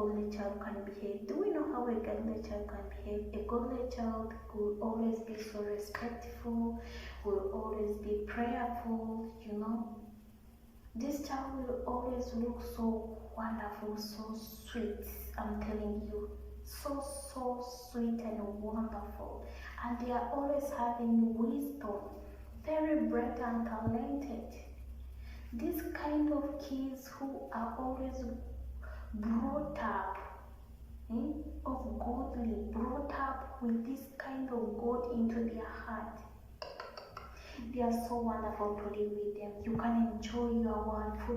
godly child can behave. Do we know how a godly child can behave? A godly child will always be so respectful, will always be prayerful, you know. This child will always look so wonderful, so sweet, I'm telling you. So sweet and wonderful. And they are always having wisdom, very bright and talented. These kind of kids who are always brought up of godly, brought up with this kind of God into their heart. They are so wonderful to live with them. You can enjoy your world to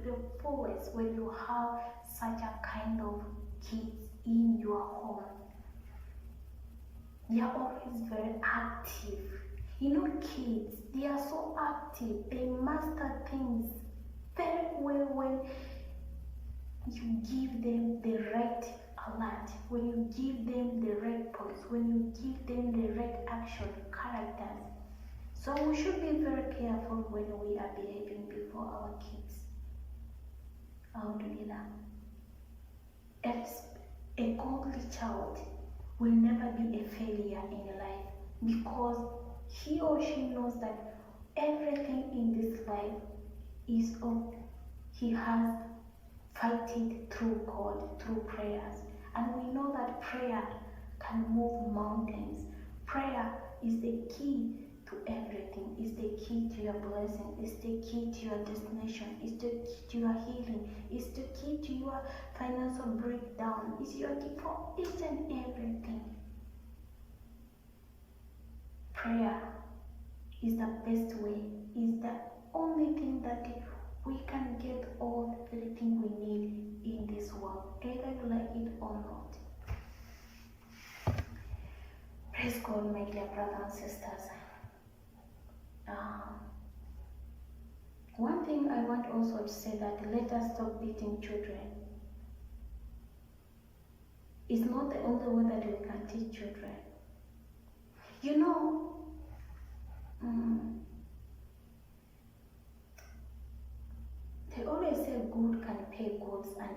the fullest when you have such a kind of kids in your home. They are always very active. You know, kids, they are so active. They master things very well when you give them the right alert, when you give them the right points, when you give them the right action characters. So we should be very careful when we are behaving before our kids. Altogether, a godly child will never be a failure in life because he or she knows that everything in this life is of he has fighting through God, through prayers. And we know that prayer can move mountains. Prayer is the key to everything. It's the key to your blessing. It's the key to your destination. It's the key to your healing. It's the key to your financial breakdown. It's your key for each and everything. Prayer is the best way. Is the only thing that we can get all everything we need in this world, either you like it or not. Praise God, my dear brothers and sisters. One thing I want also to say that let us stop beating children. It's not the only way that we can teach children. You know, they always say good can pay good and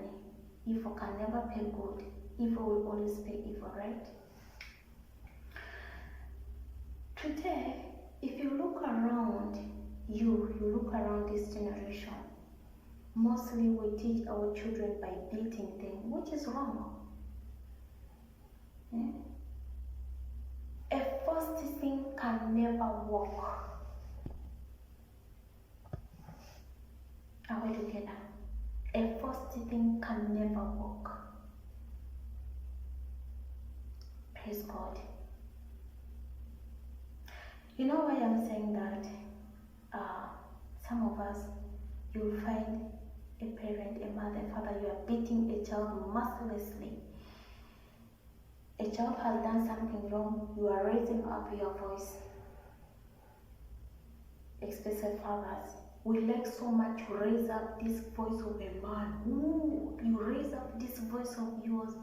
evil can never pay good. Evil will always pay evil, right? Today, if you look around you look around this generation, mostly we teach our children by beating them, which is wrong. A first thing can never work. Are we together? A first thing can never work. Praise God. You know why I'm saying that? Some of us, you'll find a parent, a mother, a father, you are beating a child mercilessly. A child has done something wrong, you are raising up your voice. Especially fathers. We like so much to raise up this voice of a man. Ooh, you raise up this voice of yours,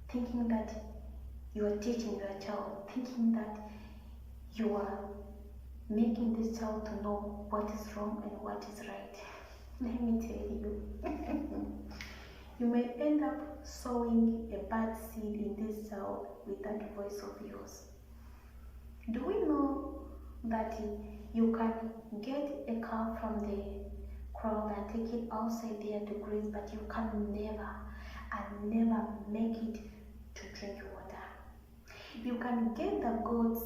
thinking that you are teaching your child, thinking that you are making this child to know what is wrong and what is right. Let me tell you, you may end up sowing a bad seed in this child with that voice of yours. Do we know that you can get a cow from the crowd and take it outside there to graze, but you can never make it to drink water? You can get the goats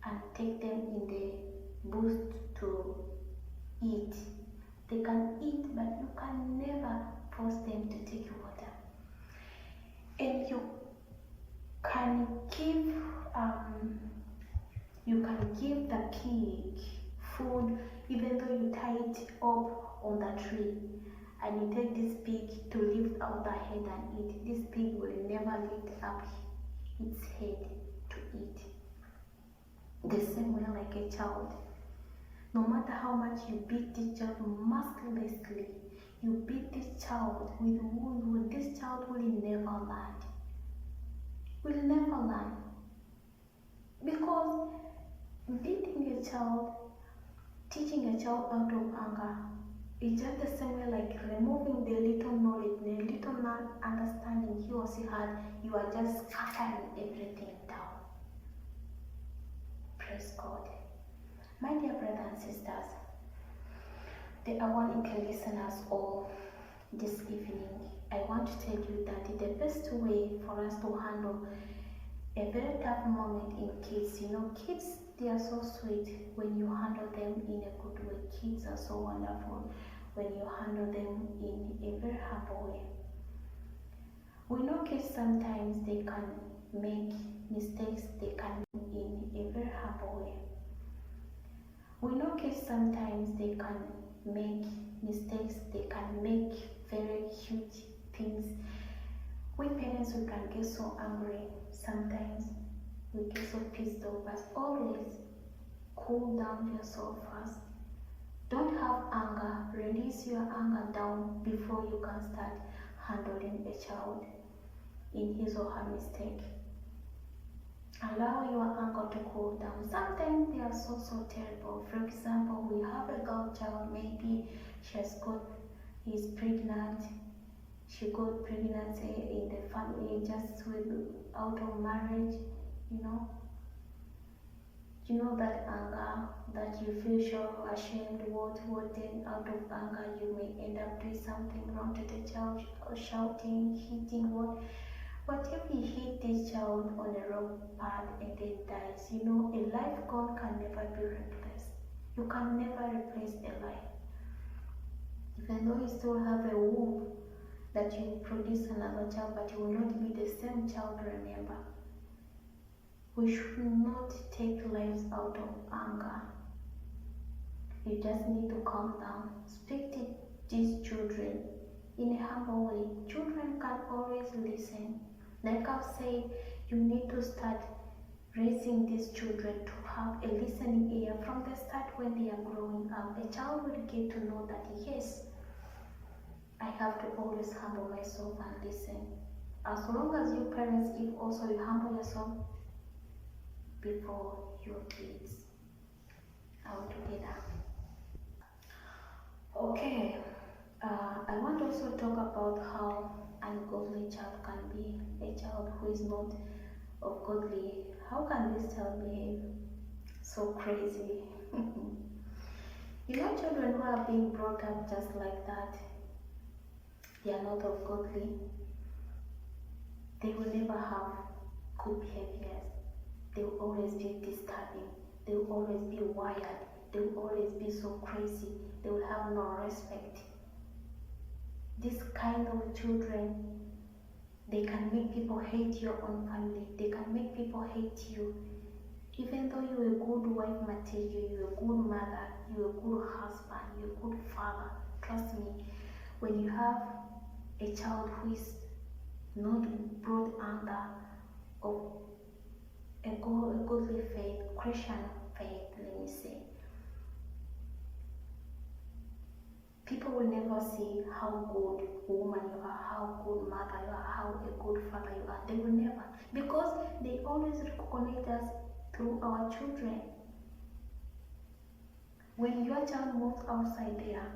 and take them in the bush to eat. They can eat, but you can never force them to take water. And you can give the pig food even though you tie it up on the tree, and you take this pig to lift out the head and eat. This pig will never lift up its head to eat. The same way like a child. No matter how much you beat this child mercilessly, you beat this child with wound, this child will never learn. Will never learn. Because beating a child, teaching a child out of anger, It's just the same way like removing the little knowledge, the little understanding he or she had, you are just scattering everything down. Praise God. My dear brothers and sisters, the Awanic listeners all this evening, I want to tell you that the best way for us to handle a very tough moment in kids, kids, they are so sweet when you handle them in a good way. Kids are so wonderful when you handle them in a very humble way. We know kids sometimes they can make mistakes, they can in a very humble way. We know kids sometimes they can make mistakes, they can make very huge things. We parents, we can get so angry sometimes, we get so pissed off, but always cool down yourself first. Don't have anger, release your anger down before you can start handling a child in his or her mistake. Allow your anger to cool down. Sometimes they are so terrible. For example, we have a girl child, maybe is pregnant. She got pregnancy in the family just out of marriage, You know that anger, that you feel so ashamed, then out of anger you may end up doing something wrong to the child, shouting, hitting, What if you hit this child on a wrong path and then dies? A life gone can never be replaced. You can never replace a life. Even though you still have a womb that you produce another child, but you will not be the same child, remember. We should not take lives out of anger. You just need to calm down. Speak to these children in a humble way. Children can always listen. Like I've said, you need to start raising these children to have a listening ear from the start when they are growing up. A child will get to know that, yes, I have to always humble myself and listen. As long as you parents, if also you humble yourself before your kids. All together. Okay, I want to also talk about how an ungodly child can be a child who is not of godly. How can this child behave so crazy? Children who are being brought up just like that, they are not of godly. They will never have good behaviors. They will always be disturbing. They will always be wired. They will always be so crazy. They will have no respect. This kind of children, they can make people hate your own family. They can make people hate you. Even though you're a good wife material, you're a good mother, you're a good husband, you're a good father, trust me, when you have a child who is not brought under of a godly faith, Christian faith, let me say, people will never see how good woman you are, how good mother you are, how a good father you are. They will never, because they always recognize us through our children. When your child moves outside there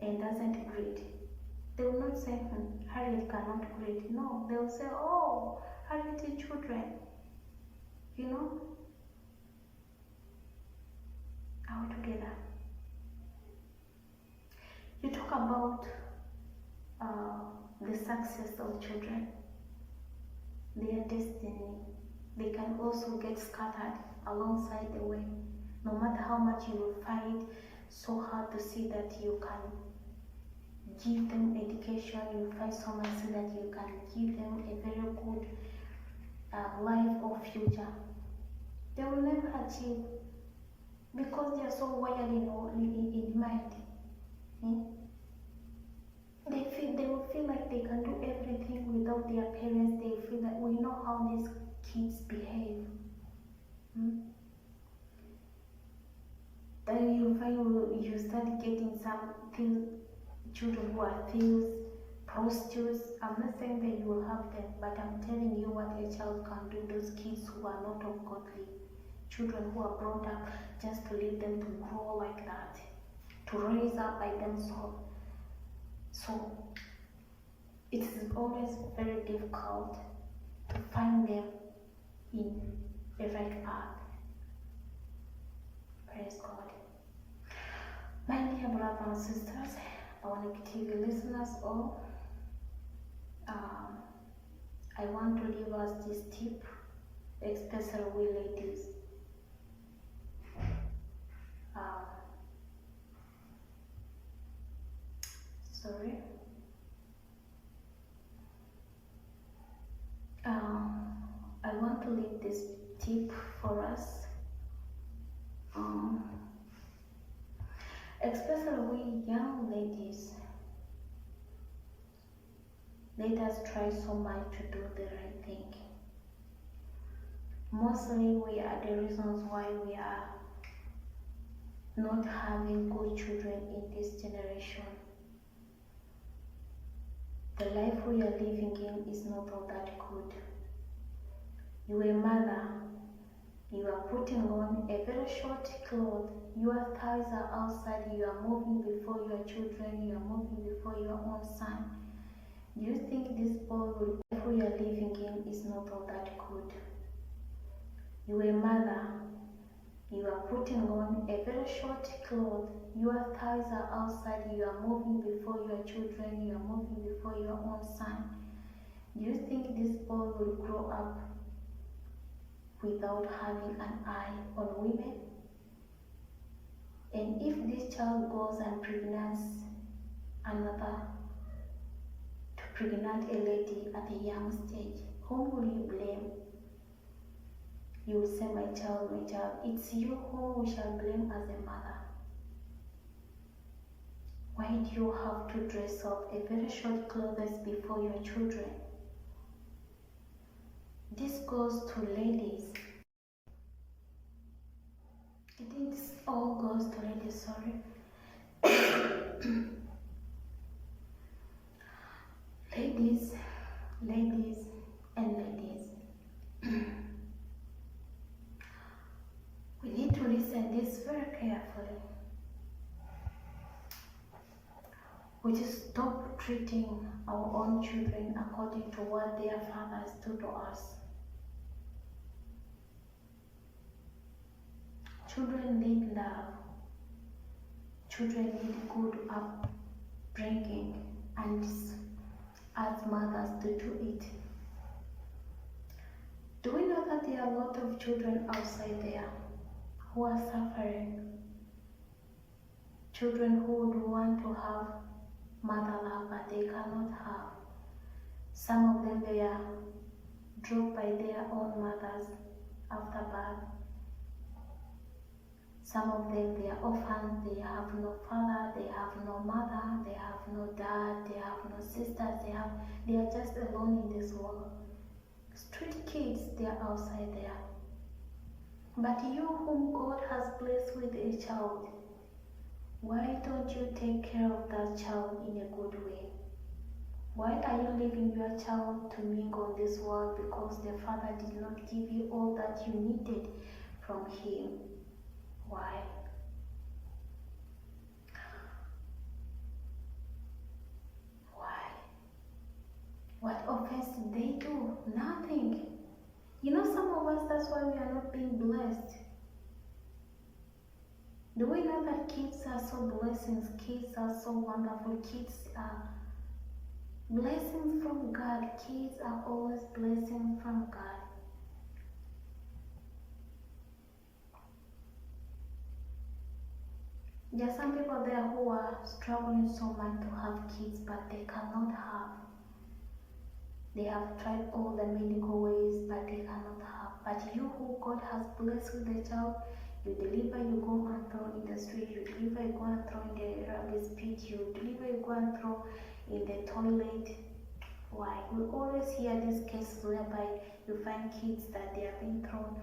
and doesn't greet, they will not say, Harriet cannot greet. No, they will say, oh, Harriet is children. All together. You talk about the success of children, their destiny. They can also get scattered alongside the way. No matter how much you will fight so hard to see that you can give them education, you fight so much so that you can give them a very good life or future. They will never achieve because they are so wired in mind. They will feel like they can do everything without their parents. They feel that we know how these kids behave. Then you find you start getting some children who are thieves, prostitutes. I'm not saying that you will have them, but I'm telling you what a child can do. Those kids who are not of godly, children who are brought up just to leave them to grow like that. to raise up by themselves. So it is always very difficult to find them in the right path. Praise God. My dear brothers and sisters, Awanic TV listeners all, I want to leave us this tip, especially we ladies. I want to leave this tip for us, especially we young ladies. Let us try so much to do the right thing. Mostly we are the reasons why we are not having good children in this generation. The life we are living in is not all that good. You are a mother, you are putting on a very short cloth, your thighs are outside, you are moving before your children, you are moving before your own son. Do you think this life we are living in is not all that good? You are a mother, you are putting on a very short cloth, your thighs are outside, you are moving before your children, you are moving before your own son. Do you think this boy will grow up without having an eye on women? And if this child goes and pregnant a lady at a young stage, whom will you blame? You will say, my child, it's you whom we shall blame as a mother. Why do you have to dress up a very short clothes before your children? This goes to ladies. This all goes to ladies, sorry. ladies, and ladies. We need to listen this very carefully. We just stop treating our own children according to what their fathers do to us. Children need love. Children need good upbringing, and as mothers to do it. Do we know that there are a lot of children outside there who are suffering? Children who would want to have mother love, but they cannot have. Some of them they are dropped by their own mothers after birth. Some of them they are orphans, they have no father, they have no mother, they have no dad, they have no sisters, they are just alone in this world. Street kids, they are outside there. But you whom God has blessed with a child, why don't you take care of that child in a good way? Why are you leaving your child to mingle in this world because the father did not give you all that you needed from him? Why? What offense did they do? Nothing. You know, some of us, that's why we are not being blessed. Do we know that kids are so blessings? Kids are so wonderful. Kids are blessings from God. Kids are always blessings from God. There are some people there who are struggling so much to have kids, but they cannot have. They have tried all the medical ways, but they cannot have. But you who God has blessed with a child, you deliver, you go and throw in the street, you deliver, you go and throw in the rubbish pit, you deliver, you go and throw in the toilet. Why? We always hear these cases whereby you find kids that they are being thrown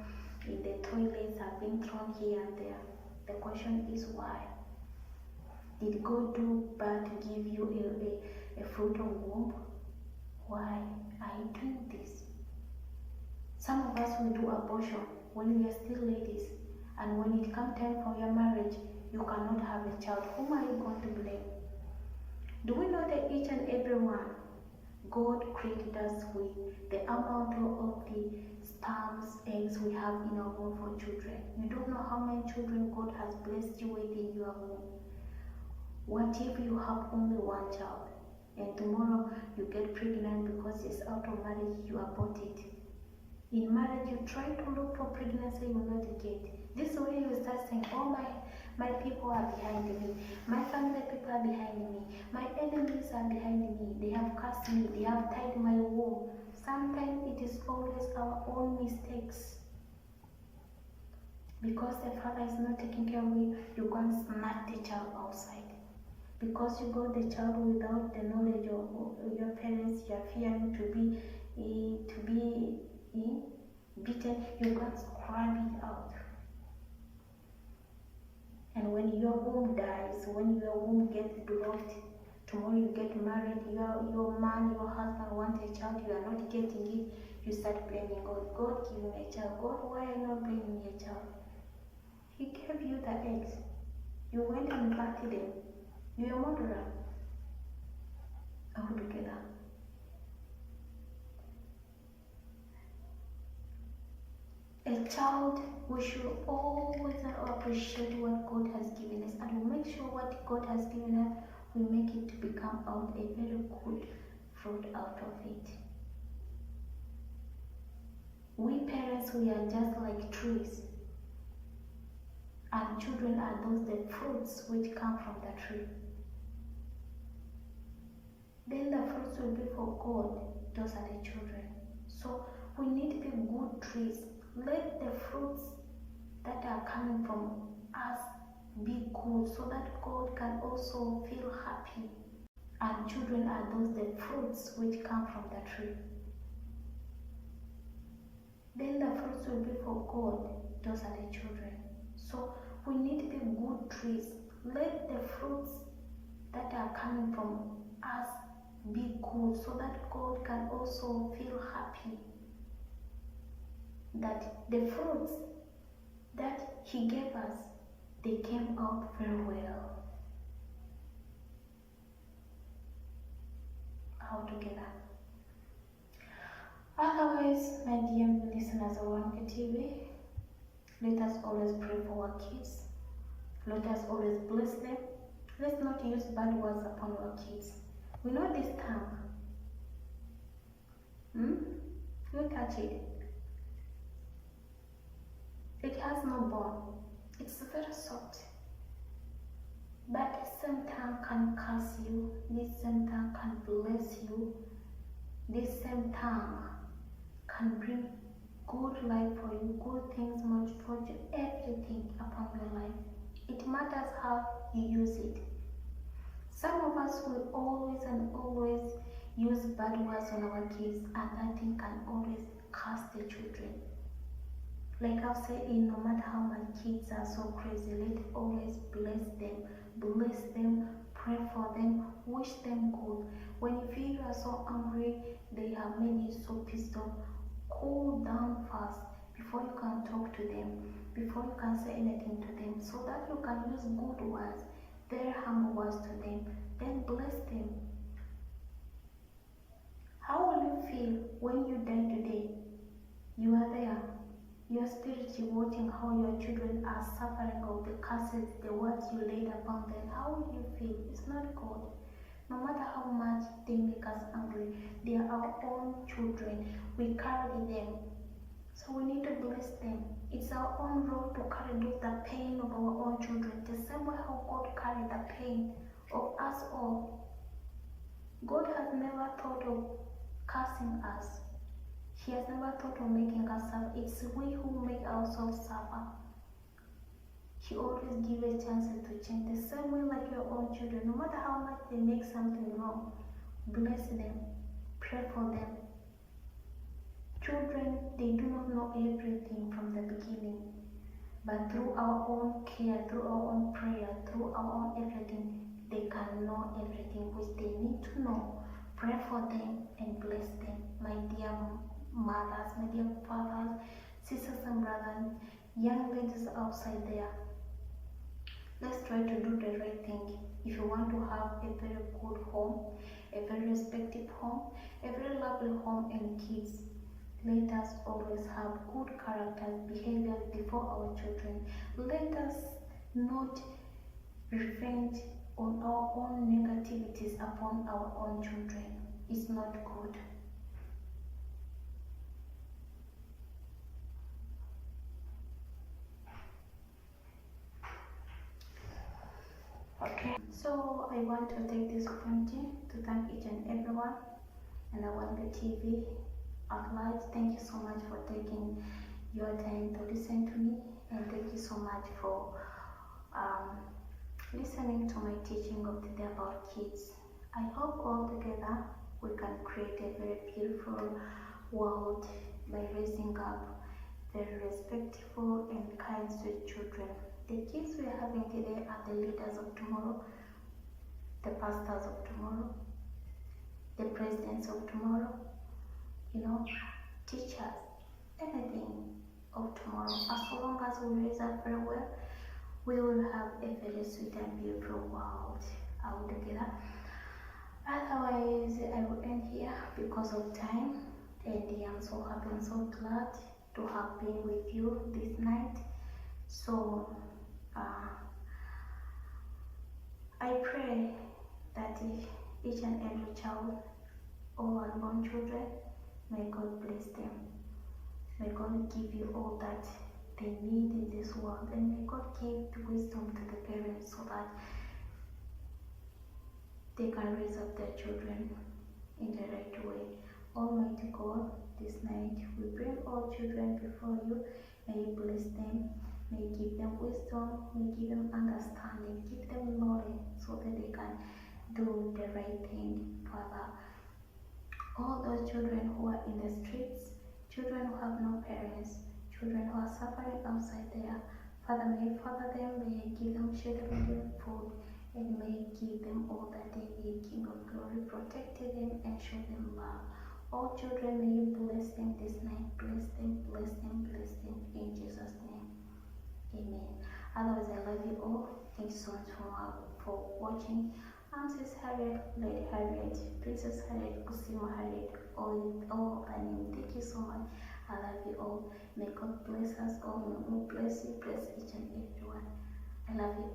in the toilets, are being thrown here and there. The question is why? Did God do bad to give you a fruit of womb? Why are you doing this? Some of us will do abortion when we are still ladies, and when it comes time for your marriage, you cannot have a child, whom are you going to blame? Do we know that each and every one, God created us with the amount of the sperms, eggs we have in our womb for children? You don't know how many children God has blessed you with in your womb. What if you have only one child and tomorrow you get pregnant because it's out of marriage, you abort it? In marriage, you try to look for pregnancy, you will not get. This is when you start saying, oh, my people are behind me, my family people are behind me, my enemies are behind me, they have cursed me, they have tied my womb. Sometimes it is always our own mistakes. Because the father is not taking care of you, you go and snatch the child outside. Because you got the child without the knowledge of your parents, you are fearing to be beaten, you go and scrub it out. And when your womb dies, when your womb gets blocked, tomorrow you get married, your man, your husband wants a child, you are not getting it, you start blaming God. God give me a child. God, why are you not blaming me a child? He gave you the eggs. You went and batted them. You are a murderer. All together. A child, we should always appreciate what God has given us, and we make sure what God has given us, we make it to become out a very good fruit out of it. We parents, we are just like trees, and children are those the fruits which come from the tree. Then the fruits will be for God, those are the children. So we need to be good trees. Let the fruits that are coming from us be good, so that God can also feel happy. And children are those the fruits which come from the tree. Then the fruits will be for God, those are the children. So we need to be good trees. Let the fruits that are coming from us be good, so that God can also feel happy that the fruits that He gave us, they came out very well. All together. Otherwise, my dear listeners of Awanic TV, let us always pray for our kids. Let us always bless them. Let's not use bad words upon our kids. We know this tongue. You touch it. It has no bone. It's very soft. But this same tongue can curse you. This same tongue can bless you. This same tongue can bring good life for you, good things, much fortune, everything upon your life. It matters how you use it. Some of us will always use bad words on our kids, and that thing can always curse the children. Like I've said, no matter how my kids are so crazy, let always bless them, pray for them, wish them good. When you feel you are so angry, they have made you so pissed off, cool down fast before you can talk to them, before you can say anything to them, so that you can use good words, very humble words to them, then bless them. How will you feel when you die today? You are there. Your spirit is watching how your children are suffering of the curses, the words you laid upon them. How will you feel? It's not good. No matter how much they make us angry, they are our own children. We carry them. So we need to bless them. It's our own role to carry the pain of our own children. The same way how God carried the pain of us all. God has never thought of cursing us. He has never thought of making us suffer. It's we who make ourselves suffer. He always gives us chances to change. The same way like your own children. No matter how much they make something wrong, bless them. Pray for them. Children, they do not know everything from the beginning. But through our own care, through our own prayer, through our own everything, they can know everything which they need to know. Pray for them and bless them, my dear mothers, my dear fathers, sisters and brothers, young ladies outside there. Let's try to do the right thing. If you want to have a very good home, a very respected home, a very lovely home and kids, let us always have good characters, behavior before our children. Let us not revenge on our own negativities upon our own children. It's not good. Okay, so I want to take this opportunity to thank each and everyone and Awanic TV at large. Thank you so much for taking your time to listen to me, and thank you so much for listening to my teaching of today about kids. I hope all together we can create a very beautiful world by raising up very respectful and kind sweet children. The kids we are having today are the leaders of tomorrow, the pastors of tomorrow, the presidents of tomorrow, teachers, anything of tomorrow. As long as we raise up very well, we will have a very sweet and beautiful world altogether. Otherwise, I will end here because of time, and I'm so happy and so glad to have been with you this night. So I pray that each and every child, all unborn children, may God bless them. May God give you all that they need in this world, and may God give the wisdom to the parents so that they can raise up their children in the right way. Almighty God, this night we bring all children before you. May you bless them, may you give them wisdom, may you give them understanding, give them knowledge so that they can do the right thing, Father. All those children who are in the streets, children who have no parents, children who are suffering outside there, Father, may you father them, may you give them shelter, may you give them food, and may you give them all that they need, King of Glory. Protect them and show them love. All children, may you bless them this night. Bless them, bless them, bless them. In Jesus' name, amen. Otherwise, I love you all. Thank you so much for watching. I'm Sis Harriet, Lady Harriet, Princess Harriet, Kusima Harriet, all by name. Thank you so much. I love you all. May God bless us all. May God bless you, bless each and everyone. I love you.